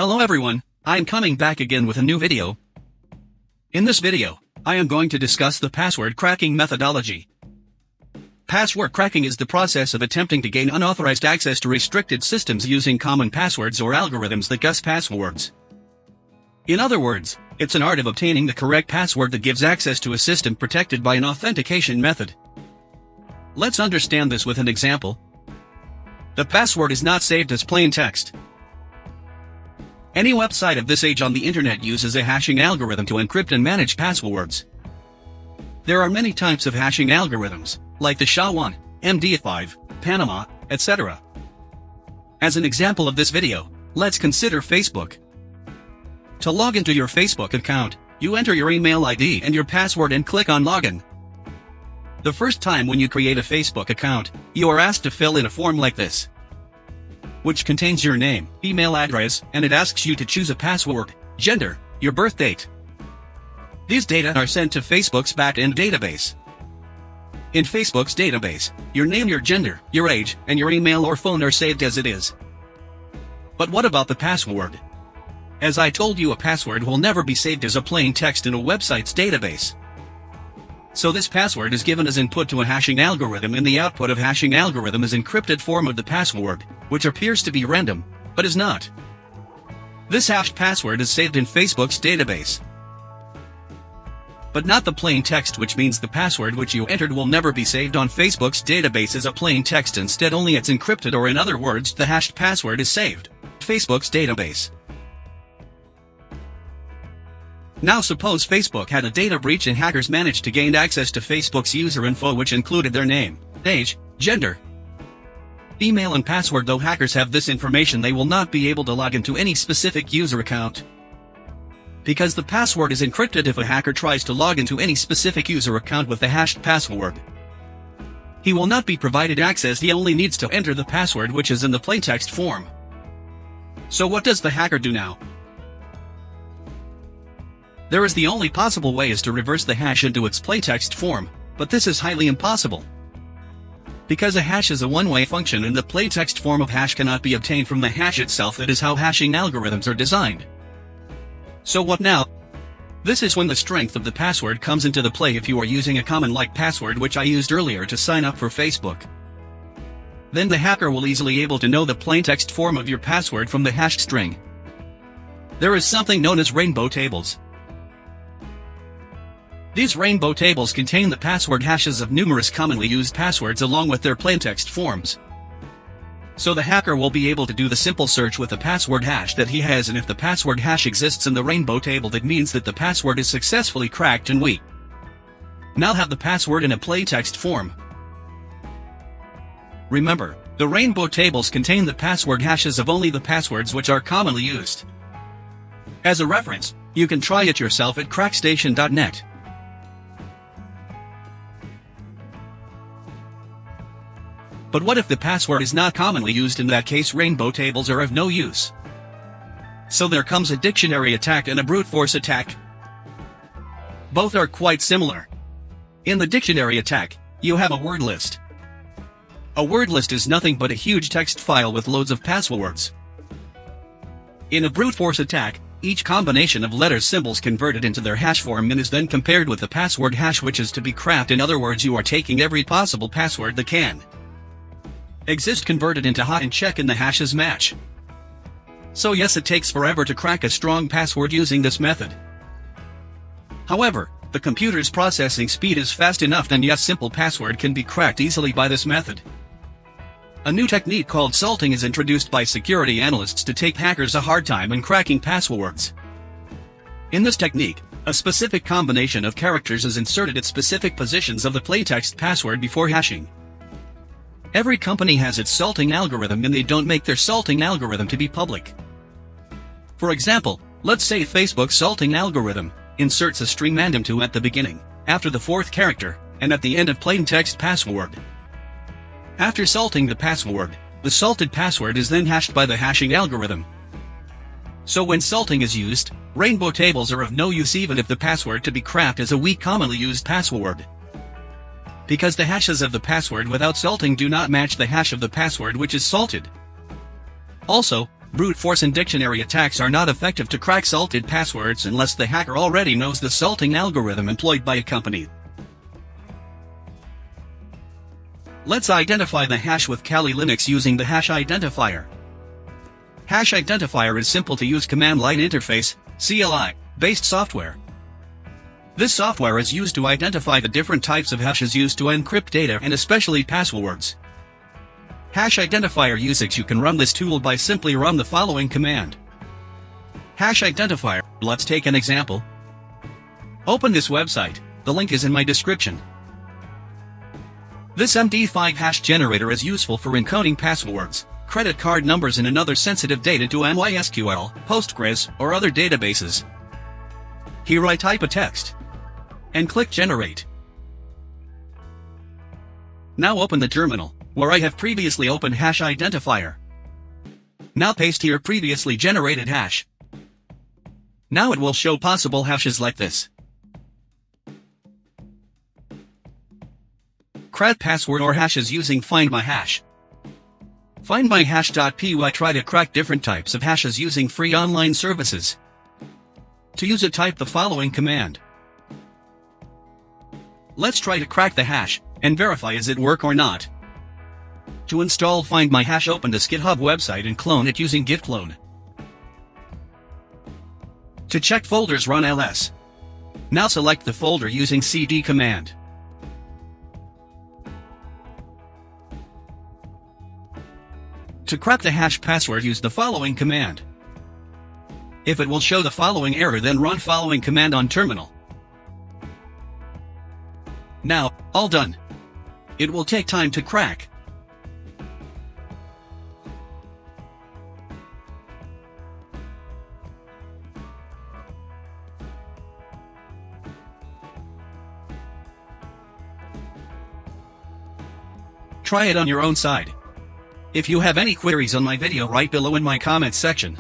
Hello everyone, I am coming back again with a new video. In this video, I am going to discuss the password cracking methodology. Password cracking is the process of attempting to gain unauthorized access to restricted systems using common passwords or algorithms that guess passwords. In other words, it's an art of obtaining the correct password that gives access to a system protected by an authentication method. Let's understand this with an example. The password is not saved as plain text. Any website of this age on the internet uses a hashing algorithm to encrypt and manage passwords. There are many types of hashing algorithms, like the SHA-1, MD5, Panama, etc. As an example of this video, let's consider Facebook. To log into your Facebook account, you enter your email ID and your password and click on Login. The first time when you create a Facebook account, you are asked to fill in a form like this, which contains your name, email address, and it asks you to choose a password, gender, your birth date. These data are sent to Facebook's back-end database. In Facebook's database, your name, your gender, your age, and your email or phone are saved as it is. But what about the password? As I told you, a password will never be saved as a plain text in a website's database. So this password is given as input to a hashing algorithm, and the output of hashing algorithm is encrypted form of the password, which appears to be random, but is not. This hashed password is saved in Facebook's database, but not the plain text, which means the password which you entered will never be saved on Facebook's database as a plain text. Instead, only it's encrypted, or in other words, the hashed password is saved in Facebook's database. Now suppose Facebook had a data breach and hackers managed to gain access to Facebook's user info, which included their name, age, gender, email and password. Though hackers have this information, they will not be able to log into any specific user account, because the password is encrypted. If a hacker tries to log into any specific user account with the hashed password, he will not be provided access. He only needs to enter the password, which is in the plaintext form. So what does the hacker do now? There is the only possible way is to reverse the hash into its plaintext form, but this is highly impossible, because a hash is a one-way function and the plaintext form of hash cannot be obtained from the hash itself. That is how hashing algorithms are designed. So what now? This is when the strength of the password comes into the play. If you are using a common like password, which I used earlier to sign up for Facebook, then the hacker will easily able to know the plaintext form of your password from the hashed string. There is something known as rainbow tables. These rainbow tables contain the password hashes of numerous commonly used passwords along with their plaintext forms. So the hacker will be able to do the simple search with the password hash that he has, and if the password hash exists in the rainbow table, that means that the password is successfully cracked and we now have the password in a plaintext form. Remember, the rainbow tables contain the password hashes of only the passwords which are commonly used. As a reference, you can try it yourself at crackstation.net. But what if the password is not commonly used? In that case, rainbow tables are of no use. So there comes a dictionary attack and a brute force attack. Both are quite similar. In the dictionary attack, you have a word list. A word list is nothing but a huge text file with loads of passwords. In a brute force attack, each combination of letters, symbols converted into their hash form and is then compared with the password hash, which is to be cracked. In other words, you are taking every possible password that can exist, converted into hot, and checking the hashes match. So yes, it takes forever to crack a strong password using this method. However, the computer's processing speed is fast enough, and yes, simple password can be cracked easily by this method. A new technique called salting is introduced by security analysts to take hackers a hard time in cracking passwords. In this technique, a specific combination of characters is inserted at specific positions of the plaintext password before hashing. Every company has its salting algorithm, and they don't make their salting algorithm to be public. For example, let's say Facebook's salting algorithm inserts a string random2 at the beginning, after the fourth character, and at the end of plaintext password. After salting the password, the salted password is then hashed by the hashing algorithm. So when salting is used, rainbow tables are of no use even if the password to be cracked is a weak commonly used password, because the hashes of the password without salting do not match the hash of the password which is salted. Also, Brute force and dictionary attacks are not effective to crack salted passwords unless the hacker already knows the salting algorithm employed by a company. Let's identify the hash with Kali Linux using the hash identifier. Hash identifier is simple to use command line interface, CLI, based software. This software is used to identify the different types of hashes used to encrypt data and especially passwords. Hash identifier usage. You can run this tool by simply run the following command. Hash identifier. Let's take an example. Open this website, the link is in my description. This MD5 hash generator is useful for encoding passwords, credit card numbers and other sensitive data to MySQL, Postgres, or other databases. Here I type a text and click generate. Now open the terminal, where I have previously opened hash identifier. Now paste here previously generated hash. Now it will show possible hashes like this. Crack password or hashes using Find My Hash. FindMyHash.py. Try to crack different types of hashes using free online services. To use it, type the following command. Let's try to crack the hash and verify is it work or not. To install Find My Hash, open this GitHub website and clone it using git clone. To check folders, run ls. Now select the folder using cd command. To crack the hash password, use the following command. If it will show the following error, then run following command on terminal. Now, all done. It will take time to crack. Try it on your own side. If you have any queries on my video, write below in my comments section.